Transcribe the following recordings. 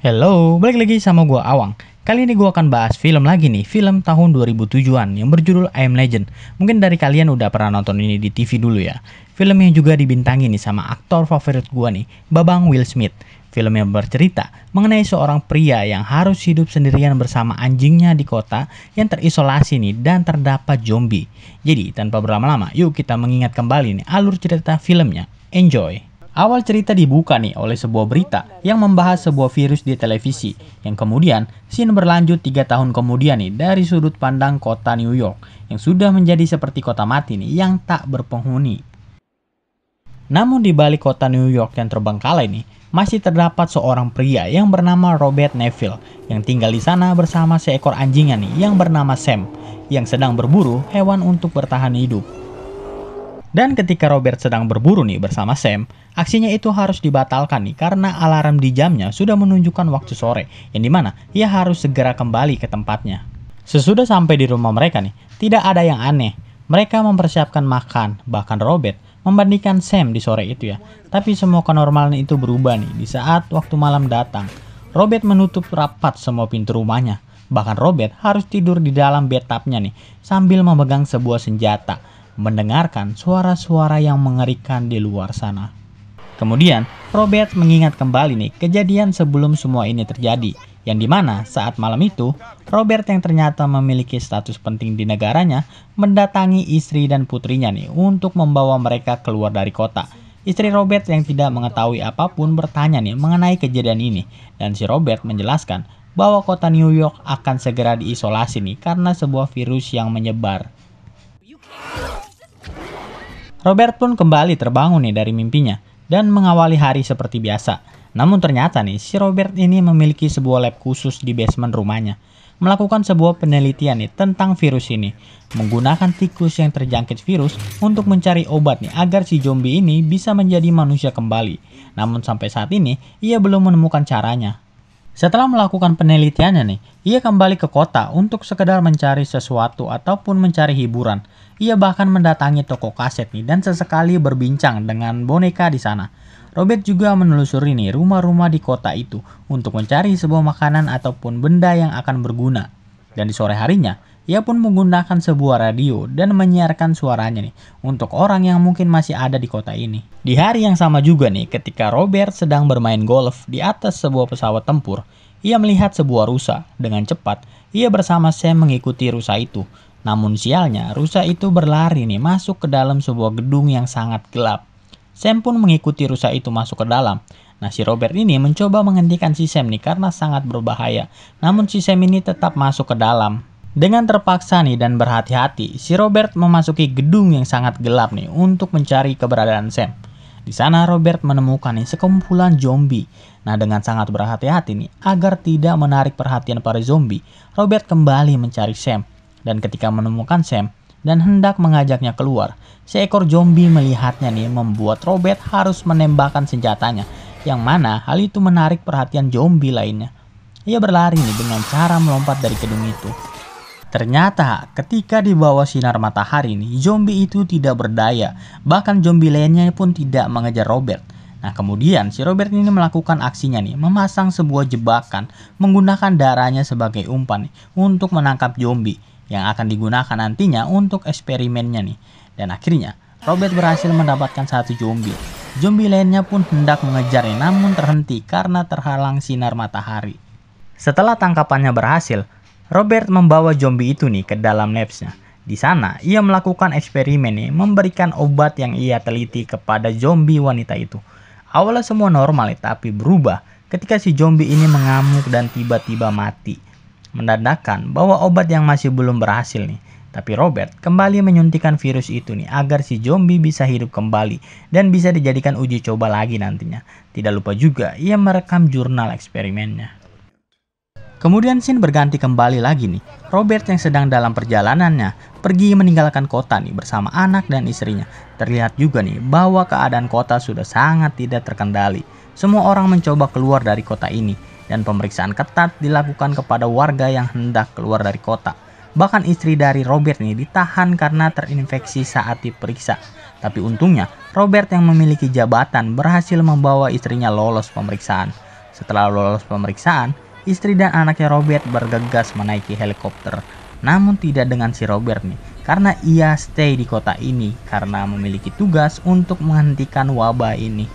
Hello, balik lagi sama gua Awang. Kali ini gua akan bahas film lagi nih, film tahun 2007-an yang berjudul I Am Legend. Mungkin dari kalian udah pernah nonton ini di TV dulu ya. Film yang juga dibintangi nih sama aktor favorit gua nih, Babang Will Smith. Film yang bercerita mengenai seorang pria yang harus hidup sendirian bersama anjingnya di kota yang terisolasi nih dan terdapat zombie. Jadi tanpa berlama-lama, yuk kita mengingat kembali nih alur cerita filmnya. Enjoy! Awal cerita dibuka nih oleh sebuah berita yang membahas sebuah virus di televisi yang kemudian scene berlanjut 3 tahun kemudian nih dari sudut pandang kota New York yang sudah menjadi seperti kota mati nih yang tak berpenghuni. Namun di balik kota New York yang terbengkalai nih masih terdapat seorang pria yang bernama Robert Neville yang tinggal di sana bersama seekor anjingnya nih yang bernama Sam yang sedang berburu hewan untuk bertahan hidup. Dan ketika Robert sedang berburu nih bersama Sam, aksinya itu harus dibatalkan nih karena alarm di jamnya sudah menunjukkan waktu sore, yang dimana ia harus segera kembali ke tempatnya. Sesudah sampai di rumah mereka nih, tidak ada yang aneh. Mereka mempersiapkan makan, bahkan Robert membandingkan Sam di sore itu ya. Tapi semua kenormalan itu berubah nih di saat waktu malam datang. Robert menutup rapat semua pintu rumahnya. Bahkan Robert harus tidur di dalam bathtubnya nih sambil memegang sebuah senjata, mendengarkan suara-suara yang mengerikan di luar sana. Kemudian, Robert mengingat kembali nih kejadian sebelum semua ini terjadi, yang dimana saat malam itu, Robert yang ternyata memiliki status penting di negaranya, mendatangi istri dan putrinya nih untuk membawa mereka keluar dari kota. Istri Robert yang tidak mengetahui apapun bertanya nih mengenai kejadian ini, dan si Robert menjelaskan bahwa kota New York akan segera diisolasi nih karena sebuah virus yang menyebar. Robert pun kembali terbangun nih dari mimpinya dan mengawali hari seperti biasa. Namun ternyata nih si Robert ini memiliki sebuah lab khusus di basement rumahnya, melakukan sebuah penelitian nih tentang virus ini, menggunakan tikus yang terjangkit virus untuk mencari obat nih agar si zombie ini bisa menjadi manusia kembali. Namun sampai saat ini ia belum menemukan caranya. Setelah melakukan penelitiannya nih, ia kembali ke kota untuk sekedar mencari sesuatu ataupun mencari hiburan. Ia bahkan mendatangi toko kaset nih dan sesekali berbincang dengan boneka di sana. Robert juga menelusuri nih rumah-rumah di kota itu untuk mencari sebuah makanan ataupun benda yang akan berguna. Dan di sore harinya, ia pun menggunakan sebuah radio dan menyiarkan suaranya nih untuk orang yang mungkin masih ada di kota ini. Di hari yang sama juga nih ketika Robert sedang bermain golf di atas sebuah pesawat tempur, ia melihat sebuah rusa. Dengan cepat, ia bersama Sam mengikuti rusa itu. Namun sialnya, rusa itu berlari nih masuk ke dalam sebuah gedung yang sangat gelap. Sam pun mengikuti rusa itu masuk ke dalam. Nah si Robert ini mencoba menghentikan si Sam nih karena sangat berbahaya. Namun si Sam ini tetap masuk ke dalam. Dengan terpaksa nih dan berhati-hati, si Robert memasuki gedung yang sangat gelap nih untuk mencari keberadaan Sam. Di sana Robert menemukan nih sekumpulan zombie. Nah dengan sangat berhati-hati nih agar tidak menarik perhatian para zombie, Robert kembali mencari Sam. Dan ketika menemukan Sam dan hendak mengajaknya keluar, seekor zombie melihatnya nih membuat Robert harus menembakkan senjatanya, yang mana hal itu menarik perhatian zombie lainnya. Ia berlari nih dengan cara melompat dari gedung itu. Ternyata ketika di bawah sinar matahari nih, zombie itu tidak berdaya, bahkan zombie lainnya pun tidak mengejar Robert. Nah kemudian si Robert ini melakukan aksinya nih, memasang sebuah jebakan menggunakan darahnya sebagai umpan nih, untuk menangkap zombie yang akan digunakan nantinya untuk eksperimennya nih. Dan akhirnya Robert berhasil mendapatkan satu zombie. Zombie lainnya pun hendak mengejarnya namun terhenti karena terhalang sinar matahari. Setelah tangkapannya berhasil, Robert membawa zombie itu nih ke dalam labsnya. Di sana ia melakukan eksperimen nih, memberikan obat yang ia teliti kepada zombie wanita itu. Awalnya semua normal nih, tapi berubah ketika si zombie ini mengamuk dan tiba-tiba mati, menandakan bahwa obat yang masih belum berhasil nih. Tapi Robert kembali menyuntikkan virus itu nih agar si zombie bisa hidup kembali dan bisa dijadikan uji coba lagi nantinya. Tidak lupa juga ia merekam jurnal eksperimennya. Kemudian scene berganti kembali lagi nih. Robert yang sedang dalam perjalanannya pergi meninggalkan kota nih bersama anak dan istrinya. Terlihat juga nih bahwa keadaan kota sudah sangat tidak terkendali. Semua orang mencoba keluar dari kota ini dan pemeriksaan ketat dilakukan kepada warga yang hendak keluar dari kota. Bahkan istri dari Robert nih ditahan karena terinfeksi saat diperiksa. Tapi untungnya Robert yang memiliki jabatan berhasil membawa istrinya lolos pemeriksaan. Setelah lolos pemeriksaan, istri dan anaknya Robert bergegas menaiki helikopter. Namun tidak dengan si Robert nih, karena ia stay di kota ini karena memiliki tugas untuk menghentikan wabah ini.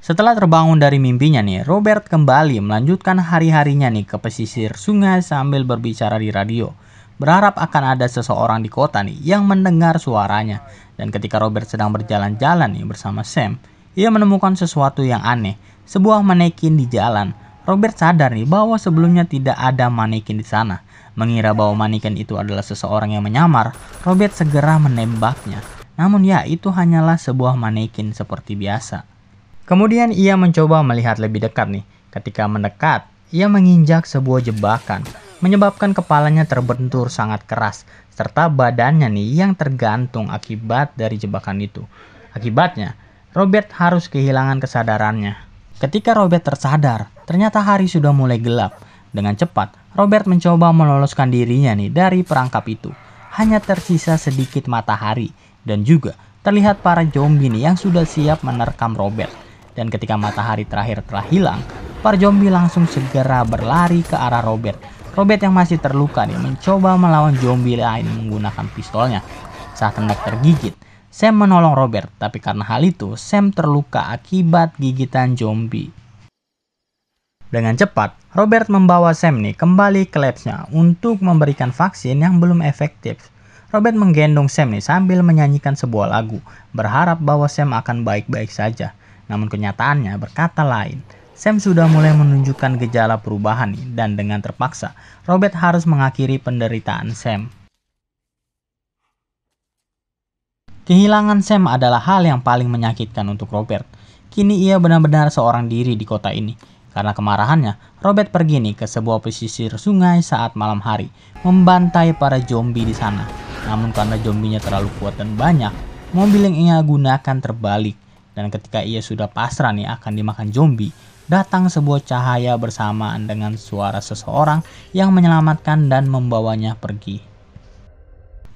Setelah terbangun dari mimpinya nih, Robert kembali melanjutkan hari-harinya nih ke pesisir sungai sambil berbicara di radio. Berharap akan ada seseorang di kota nih yang mendengar suaranya. Dan ketika Robert sedang berjalan-jalan nih bersama Sam, ia menemukan sesuatu yang aneh, sebuah manekin di jalan. Robert sadar nih bahwa sebelumnya tidak ada manekin di sana. Mengira bahwa manekin itu adalah seseorang yang menyamar, Robert segera menembaknya. Namun ya, itu hanyalah sebuah manekin seperti biasa. Kemudian ia mencoba melihat lebih dekat nih. Ketika mendekat, ia menginjak sebuah jebakan, menyebabkan kepalanya terbentur sangat keras, serta badannya nih yang tergantung akibat dari jebakan itu. Akibatnya, Robert harus kehilangan kesadarannya. Ketika Robert tersadar, ternyata hari sudah mulai gelap. Dengan cepat, Robert mencoba meloloskan dirinya nih dari perangkap itu. Hanya tersisa sedikit matahari, dan juga terlihat para zombie nih yang sudah siap menerkam Robert. Dan ketika matahari terakhir telah hilang, para zombie langsung segera berlari ke arah Robert. Robert yang masih terluka nih mencoba melawan zombie lain menggunakan pistolnya. Saat hendak tergigit, Sam menolong Robert, tapi karena hal itu, Sam terluka akibat gigitan zombie. Dengan cepat, Robert membawa Sam nih kembali ke labsnya untuk memberikan vaksin yang belum efektif. Robert menggendong Sam nih sambil menyanyikan sebuah lagu, berharap bahwa Sam akan baik-baik saja. Namun kenyataannya berkata lain. Sam sudah mulai menunjukkan gejala perubahan nih, dan dengan terpaksa, Robert harus mengakhiri penderitaan Sam. Kehilangan Sam adalah hal yang paling menyakitkan untuk Robert. Kini ia benar-benar seorang diri di kota ini. Karena kemarahannya, Robert pergi nih ke sebuah pesisir sungai saat malam hari, membantai para zombie di sana. Namun karena zombinya terlalu kuat dan banyak, mobil yang ia gunakan terbalik. Dan ketika ia sudah pasrah nih akan dimakan zombie, datang sebuah cahaya bersamaan dengan suara seseorang yang menyelamatkan dan membawanya pergi.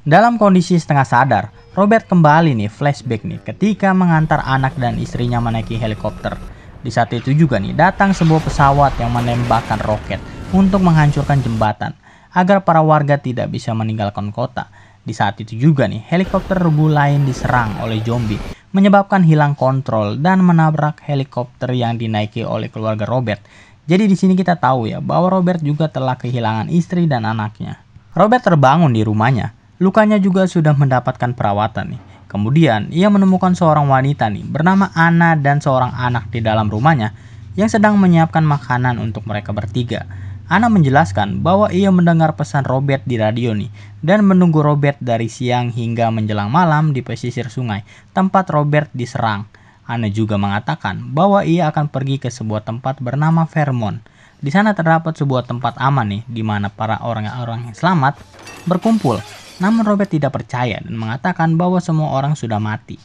Dalam kondisi setengah sadar, Robert kembali nih flashback nih ketika mengantar anak dan istrinya menaiki helikopter. Di saat itu juga nih datang sebuah pesawat yang menembakkan roket untuk menghancurkan jembatan agar para warga tidak bisa meninggalkan kota. Di saat itu juga nih helikopter regu lain diserang oleh zombie, menyebabkan hilang kontrol dan menabrak helikopter yang dinaiki oleh keluarga Robert. Jadi di sini kita tahu ya bahwa Robert juga telah kehilangan istri dan anaknya. Robert terbangun di rumahnya, lukanya juga sudah mendapatkan perawatan nih. Kemudian ia menemukan seorang wanita nih bernama Anna dan seorang anak di dalam rumahnya yang sedang menyiapkan makanan untuk mereka bertiga. Anna menjelaskan bahwa ia mendengar pesan Robert di radio nih dan menunggu Robert dari siang hingga menjelang malam di pesisir sungai tempat Robert diserang. Anna juga mengatakan bahwa ia akan pergi ke sebuah tempat bernama Vermont. Di sana terdapat sebuah tempat aman nih di mana para orang-orang yang selamat berkumpul. Namun Robert tidak percaya dan mengatakan bahwa semua orang sudah mati.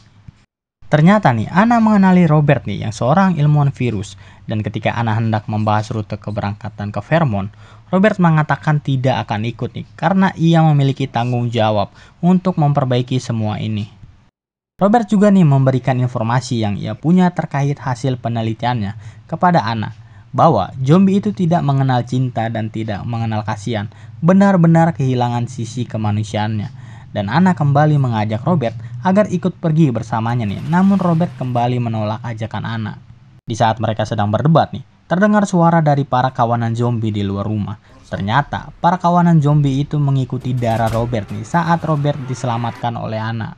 Ternyata nih Anna mengenali Robert nih yang seorang ilmuwan virus, dan ketika Anna hendak membahas rute keberangkatan ke Vermont, Robert mengatakan tidak akan ikut nih karena ia memiliki tanggung jawab untuk memperbaiki semua ini. Robert juga nih memberikan informasi yang ia punya terkait hasil penelitiannya kepada Anna, bahwa zombie itu tidak mengenal cinta dan tidak mengenal kasihan, benar-benar kehilangan sisi kemanusiaannya. Dan Anna kembali mengajak Robert agar ikut pergi bersamanya nih. Namun Robert kembali menolak ajakan Anna. Di saat mereka sedang berdebat nih, terdengar suara dari para kawanan zombie di luar rumah. Ternyata para kawanan zombie itu mengikuti darah Robert nih saat Robert diselamatkan oleh Anna.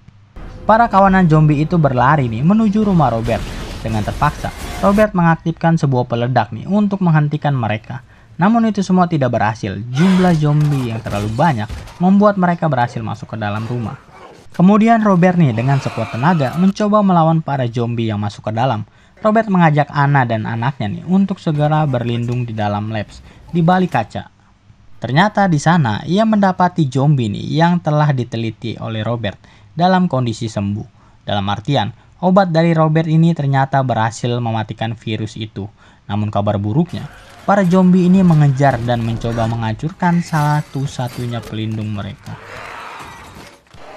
Para kawanan zombie itu berlari nih menuju rumah Robert. Dengan terpaksa, Robert mengaktifkan sebuah peledak nih untuk menghentikan mereka. Namun itu semua tidak berhasil. Jumlah zombie yang terlalu banyak membuat mereka berhasil masuk ke dalam rumah. Kemudian Robert nih dengan sekuat tenaga mencoba melawan para zombie yang masuk ke dalam. Robert mengajak Anna dan anaknya nih untuk segera berlindung di dalam labs di balik kaca. Ternyata di sana ia mendapati zombie nih yang telah diteliti oleh Robert dalam kondisi sembuh. Dalam artian, obat dari Robert ini ternyata berhasil mematikan virus itu. Namun kabar buruknya, para zombie ini mengejar dan mencoba menghancurkan satu-satunya pelindung mereka.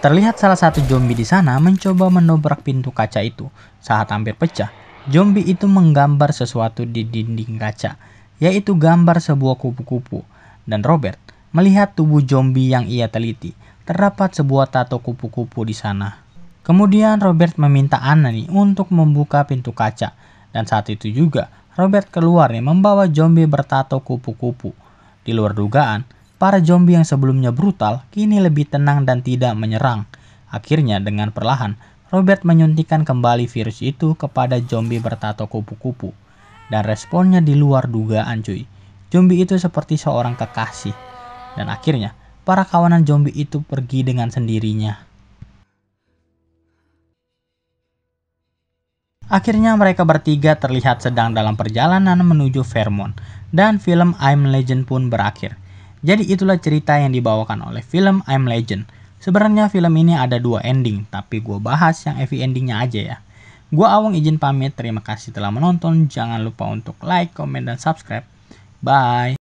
Terlihat salah satu zombie di sana mencoba mendobrak pintu kaca itu. Saat hampir pecah, Zombie itu menggambar sesuatu di dinding kaca, yaitu gambar sebuah kupu-kupu. Dan Robert melihat tubuh zombie yang ia teliti. Terdapat sebuah tato kupu-kupu di sana. Kemudian Robert meminta Anna nih untuk membuka pintu kaca. Dan saat itu juga Robert keluar nih membawa zombie bertato kupu-kupu. Di luar dugaan, para zombie yang sebelumnya brutal kini lebih tenang dan tidak menyerang. Akhirnya dengan perlahan, Robert menyuntikkan kembali virus itu kepada zombie bertato kupu-kupu. Dan responnya di luar dugaan cuy. Zombie itu seperti seorang kekasih. Dan akhirnya, para kawanan zombie itu pergi dengan sendirinya. Akhirnya mereka bertiga terlihat sedang dalam perjalanan menuju Vermont. Dan film I'm Legend pun berakhir. Jadi itulah cerita yang dibawakan oleh film I'm Legend. Sebenarnya film ini ada 2 ending, tapi gue bahas yang heavy endingnya aja ya. Gue Awang izin pamit, terima kasih telah menonton. Jangan lupa untuk like, komen, dan subscribe. Bye.